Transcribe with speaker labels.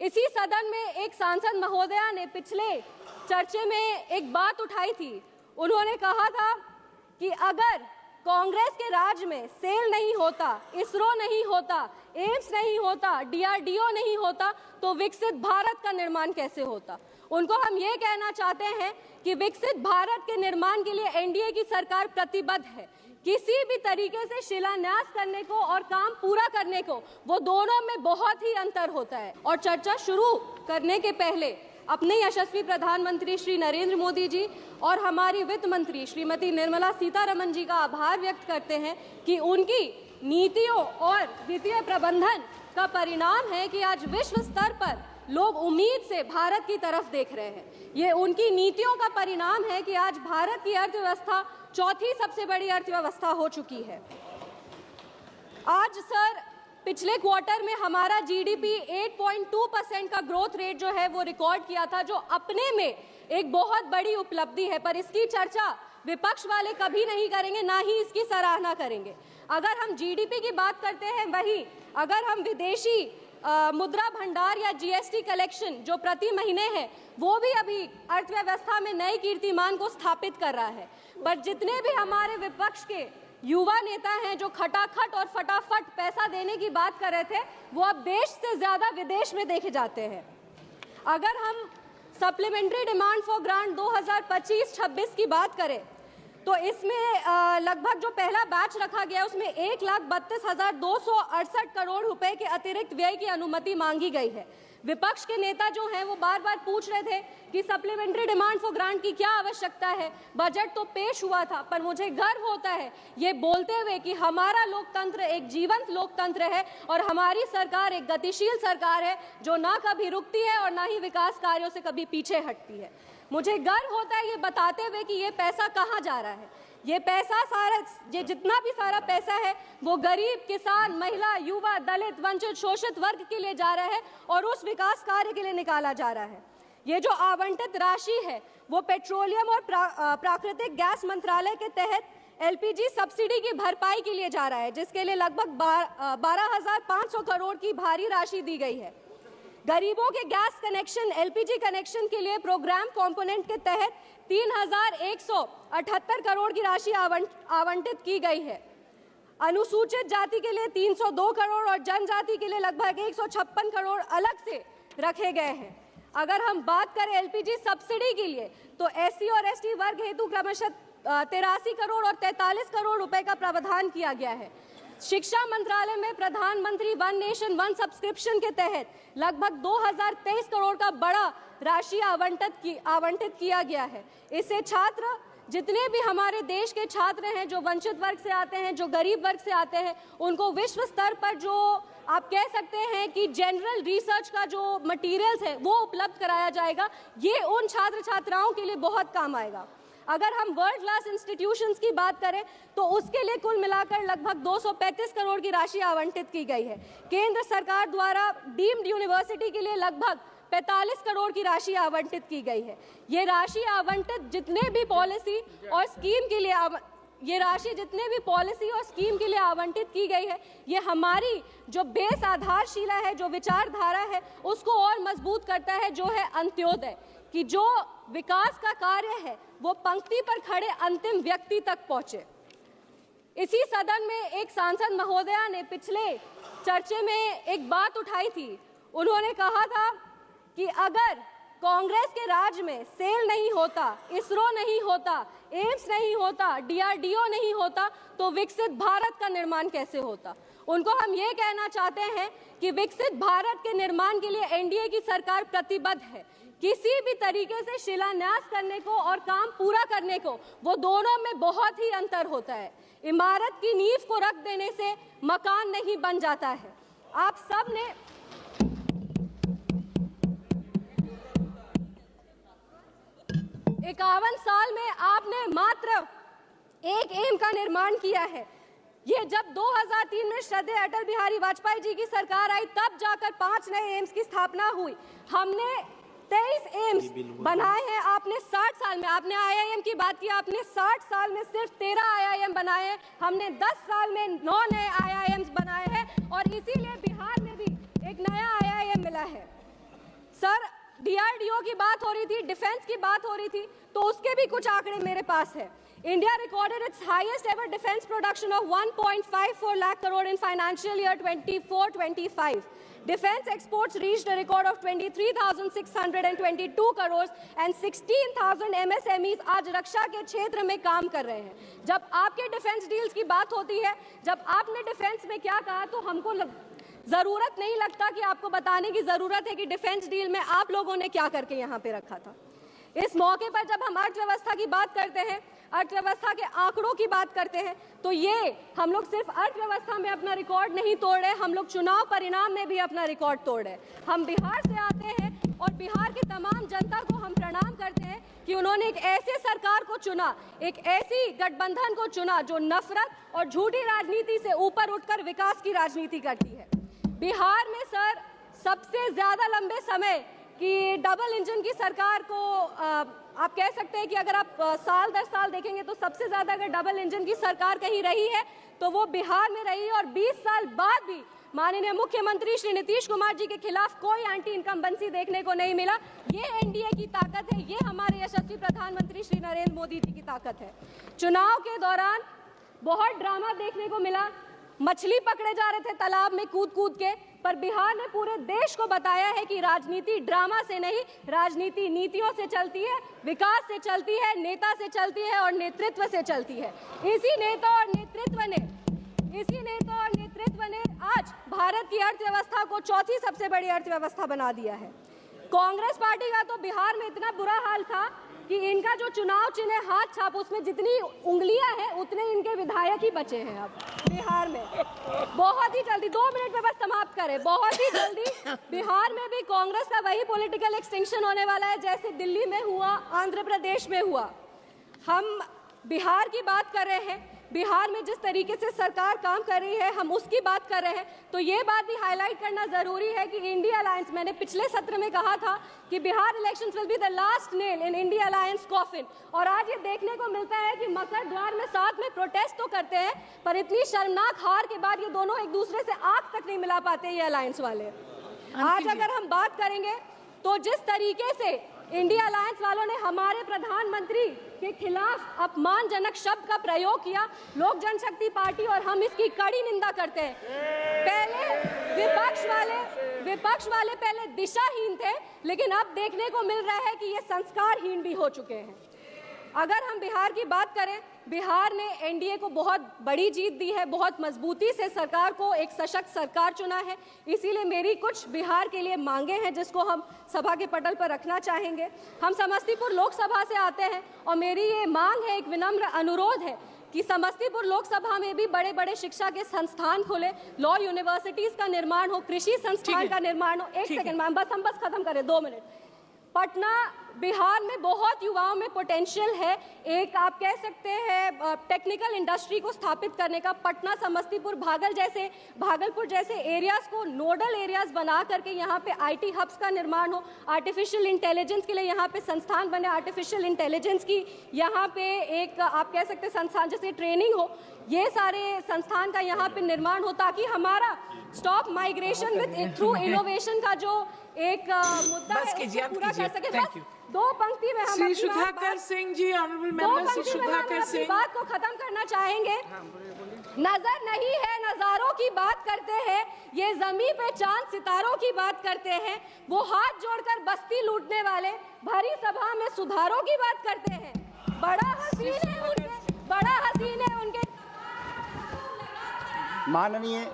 Speaker 1: इसी सदन में एक सांसद महोदया ने पिछले चर्चे में एक बात उठाई थी। उन्होंने कहा था कि अगर कांग्रेस के राज में सेल नहीं होता, इसरो नहीं होता, एम्स नहीं होता, डीआरडीओ नहीं होता, तो विकसित भारत का निर्माण कैसे होता। उनको हम ये कहना चाहते हैं कि विकसित भारत के निर्माण के लिए एनडीए की सरकार प्रतिबद्ध है। किसी भी तरीके से शिलान्यास करने को और काम पूरा करने को, वो दोनों में बहुत ही अंतर होता है। और चर्चा शुरू करने के पहले अपने यशस्वी प्रधानमंत्री श्री नरेंद्र मोदी जी और हमारी वित्त मंत्री श्रीमती निर्मला सीतारमण जी का आभार व्यक्त करते हैं कि उनकी नीतियों और वित्तीय प्रबंधन का परिणाम है कि आज विश्व स्तर पर लोग उम्मीद से भारत की तरफ देख रहे हैं। ये उनकी नीतियों का परिणाम है कि आज भारत की अर्थव्यवस्था चौथी सबसे बड़ी अर्थव्यवस्था हो चुकी है। आज सर पिछले क्वार्टर में हमारा जीडीपी 8.2% का ग्रोथ रेट जो है वो रिकॉर्ड किया था, जो अपने में एक बहुत बड़ी उपलब्धि है, पर इसकी चर्चा विपक्ष वाले कभी नहीं करेंगे, ना ही इसकी सराहना करेंगे। अगर हम जीडीपी की बात करते हैं, वही अगर हम विदेशी मुद्रा भंडार या जीएसटी कलेक्शन जो प्रति महीने है, वो भी अभी अर्थव्यवस्था में नए कीर्तिमान को स्थापित कर रहा है। पर जितने भी हमारे विपक्ष के युवा नेता हैं जो खटाखट और फटाफट पैसा देने की बात कर रहे थे, वो अब देश से ज्यादा विदेश में देखे जाते हैं। अगर हम सप्लीमेंट्री डिमांड फॉर ग्रांट 2025-26 की बात करें तो इसमें लगभग जो पहला बैच रखा गया उसमें 1,32,268 करोड़ रुपए के अतिरिक्त व्यय की अनुमति मांगी गई है। विपक्ष के नेता जो हैं वो बार बार पूछ रहे थे कि सप्लीमेंट्री डिमांड फॉर ग्रांट की क्या आवश्यकता है, बजट तो पेश हुआ था। पर मुझे गर्व होता है ये बोलते हुए कि हमारा लोकतंत्र एक जीवंत लोकतंत्र है और हमारी सरकार एक गतिशील सरकार है जो ना कभी रुकती है और ना ही विकास कार्यों से कभी पीछे हटती है। मुझे गर्व होता है ये बताते हुए कि ये पैसा कहाँ जा रहा है। ये पैसा सारा, ये जितना भी सारा पैसा है वो गरीब, किसान, महिला, युवा, दलित, वंचित, शोषित वर्ग के लिए जा रहा है और उस विकास कार्य के लिए निकाला जा रहा है। ये जो आवंटित राशि है वो पेट्रोलियम और प्राकृतिक गैस मंत्रालय के तहत एलपीजी सब्सिडी की भरपाई के लिए जा रहा है, जिसके लिए लगभग 12,500 करोड़ की भारी राशि दी गई है। गरीबों के गैस कनेक्शन, एलपीजी कनेक्शन के लिए प्रोग्राम कंपोनेंट के तहत 3,178 करोड़ की राशि आवंटित की गई है। अनुसूचित जाति के लिए 302 करोड़ और जनजाति के लिए लगभग 156 करोड़ अलग से रखे गए हैं। अगर हम बात करें एलपीजी सब्सिडी के लिए तो एससी और एसटी वर्ग हेतु क्रमशः 83 करोड़ और 43 करोड़ रुपए का प्रावधान किया गया है। शिक्षा मंत्रालय में प्रधानमंत्री वन नेशन वन सब्सक्रिप्शन के तहत लगभग 2023 करोड़ का बड़ा राशि आवंटित किया गया है। इससे छात्र, जितने भी हमारे देश के छात्र हैं जो वंचित वर्ग से आते हैं, जो गरीब वर्ग से आते हैं, उनको विश्व स्तर पर जो आप कह सकते हैं कि जनरल रिसर्च का जो मटेरियल्स है वो उपलब्ध कराया जाएगा। ये उन छात्र छात्राओं के लिए बहुत काम आएगा। अगर हम वर्ल्ड क्लास इंस्टीट्यूशंस की बात करें तो उसके लिए कुल मिलाकर लगभग 235 करोड़ की राशि आवंटित की गई है। केंद्र सरकार द्वारा डीम्ड यूनिवर्सिटी के लिए लगभग 45 करोड़ की राशि आवंटित की गई है। ये राशि आवंटित जितने भी पॉलिसी और स्कीम के लिए आवंटित की गई है, ये हमारी जो बेस आधारशिला है, जो विचारधारा है, उसको और मजबूत करता है, जो है अंत्योदय, कि जो विकास का कार्य है वो पंक्ति पर खड़े अंतिम व्यक्ति तक पहुंचे। इसी सदन में एक सांसद महोदया ने पिछले चर्चे में एक बात उठाई थी। उन्होंने कहा था कि अगर कांग्रेस के राज में सेल नहीं होता, इसरो नहीं होता, एम्स नहीं होता, डीआरडीओ नहीं होता, तो विकसित भारत का निर्माण कैसे होता। उनको हम ये कहना चाहते हैं कि विकसित भारत के निर्माण के लिए एनडीए की सरकार प्रतिबद्ध है। किसी भी तरीके से शिलान्यास करने को और काम पूरा करने को, वो दोनों में बहुत ही अंतर होता है। इमारत की नींव को रख देने से मकान नहीं बन जाता है। आप सब ने 51 साल में आपने मात्र एक एम का निर्माण किया है। ये जब 2003 में श्रद्धेय अटल बिहारी वाजपेयी जी की सरकार आई, तब जाकर 5 नए एम्स की स्थापना हुई। हमने 23 एम्स बनाए हैं। आपने 60 साल में, आपने आईआईएम की बात की, आपने 60 साल में सिर्फ 13 आईआईएम बनाए हैं। हमने 10 साल में 9 नए आईआईएम्स बनाए हैं और इसीलिए बिहार में भी एक नया आईआईएम मिला है। सर DRDO की बात हो रही थी, डिफेंस की बात हो रही थी, तो उसके भी कुछ आंकड़े मेरे पास है। India recorded its highest ever defense production of 1.54 lakh crore in financial year 24-25. Defense exports reached a record of 23,622 crores and 16,000 MSMEs आज रक्षा के क्षेत्र में काम कर रहे हैं। जब आपके डिफेंस डील्स की बात होती है, जब आपने डिफेंस में क्या कहा, तो हमको जरूरत नहीं लगता कि आपको बताने की जरूरत है कि डिफेंस डील में आप लोगों ने क्या करके यहाँ पे रखा था। इस मौके पर जब हम अर्थव्यवस्था की बात करते हैं, अर्थव्यवस्था के आंकड़ों की बात करते हैं, तो ये हम लोग सिर्फ अर्थव्यवस्था में अपना रिकॉर्ड नहीं तोड़ रहे, हम लोग चुनाव परिणाम में भी अपना रिकॉर्ड तोड़ रहे। हम बिहार से आते हैं और बिहार की तमाम जनता को हम प्रणाम करते हैं कि उन्होंने एक ऐसे सरकार को चुना, एक ऐसी गठबंधन को चुना जो नफरत और झूठी राजनीति से ऊपर उठकर विकास की राजनीति करती है। बिहार में सर सबसे ज्यादा लंबे समय की डबल इंजन की सरकार को आप कह सकते हैं कि अगर आप साल दर साल देखेंगे तो सबसे ज्यादा अगर डबल इंजन की सरकार कहीं रही है तो वो बिहार में रही है। और 20 साल बाद भी माननीय मुख्यमंत्री श्री नीतीश कुमार जी के खिलाफ कोई एंटी इनकम्बेंसी देखने को नहीं मिला। ये एनडीए की ताकत है, ये हमारे यशस्वी प्रधानमंत्री श्री नरेंद्र मोदी जी की ताकत है। चुनाव के दौरान बहुत ड्रामा देखने को मिला, मछली पकड़े जा रहे थे तालाब में कूद कूद के, पर बिहार ने पूरे देश को बताया है कि राजनीति ड्रामा से नहीं, राजनीति नीतियों से चलती है, विकास से चलती है, नेता से चलती है और नेतृत्व से चलती है। इसी नेता और नेतृत्व ने आज भारत की अर्थव्यवस्था को चौथी सबसे बड़ी अर्थव्यवस्था बना दिया है। कांग्रेस पार्टी का तो बिहार में इतना बुरा हाल था कि इनका जो चुनाव चिन्ह हाथ छाप, उसमें जितनी उंगलियां हैं उतने इनके विधायक ही बचे हैं अब बिहार में। बहुत ही जल्दी, 2 मिनट में बस समाप्त करें, बहुत ही जल्दी बिहार में भी कांग्रेस का वही पॉलिटिकल एक्सटिंक्शन होने वाला है जैसे दिल्ली में हुआ, आंध्र प्रदेश में हुआ। हम बिहार की बात कर रहे हैं, बिहार में जिस तरीके से सरकार काम कर रही है हम उसकी बात कर रहे हैं, तो ये बात भी हाईलाइट करना जरूरी है कि इंडिया अलायंस, मैंने पिछले सत्र में कहा था कि Bihar elections will be the last nail in India alliance coffin, और आज ये देखने को मिलता है कि मकर द्वार में साथ में प्रोटेस्ट तो करते हैं पर इतनी शर्मनाक हार के बाद ये दोनों एक दूसरे से आंख तक नहीं मिला पाते ये अलायंस वाले। आज अगर हम बात करेंगे तो जिस तरीके से इंडिया अलायंस वालों ने हमारे प्रधानमंत्री के खिलाफ अपमानजनक शब्द का प्रयोग किया, लोक जनशक्ति पार्टी और हम इसकी कड़ी निंदा करते हैं। पहले विपक्ष वाले पहले दिशाहीन थे, लेकिन अब देखने को मिल रहा है कि ये संस्कारहीन भी हो चुके हैं। अगर हम बिहार की बात करें, बिहार ने एनडीए को बहुत बड़ी जीत दी है, बहुत मजबूती से सरकार को एक सशक्त सरकार चुना है। इसीलिए मेरी कुछ बिहार के लिए मांगे हैं जिसको हम सभा के पटल पर रखना चाहेंगे। हम समस्तीपुर लोकसभा से आते हैं और मेरी ये मांग है, एक विनम्र अनुरोध है कि समस्तीपुर लोकसभा में भी बड़े बड़े शिक्षा के संस्थान खोले, लॉ यूनिवर्सिटीज का निर्माण हो, कृषि संस्थान का निर्माण हो। एक सेकंड मैम, बस हम खत्म करें, 2 मिनट। पटना, बिहार में बहुत युवाओं में पोटेंशियल है, एक आप कह सकते हैं टेक्निकल इंडस्ट्री को स्थापित करने का। पटना, समस्तीपुर, भागलपुर जैसे एरियाज को नोडल एरियाज बना करके यहाँ पे आईटी हब्स का निर्माण हो, आर्टिफिशियल इंटेलिजेंस के लिए यहाँ पे संस्थान बने, आर्टिफिशियल इंटेलिजेंस की यहाँ पे एक आप कह सकते हैं संस्थान जैसे ट्रेनिंग हो, ये सारे संस्थान का यहाँ पे निर्माण हो ताकि हमारा stop migration with through innovation का जो एक मुद्दा है उसको पूरा कर सके। बस 2 पंक्ति में हम
Speaker 2: श्री सुधाकर सिंह जी, ऑनरेबल मेंबर श्री सुधाकर सिंह,
Speaker 1: बात को खत्म करना चाहेंगे। नजर नहीं है नजारों की बात करते हैं, ये जमीन पे चांद सितारों की बात करते हैं, वो हाथ जोड़कर बस्ती लूटने वाले भरी सभा में सुधारों की बात करते हैं। बड़ा हसीन है उनके
Speaker 3: माननीय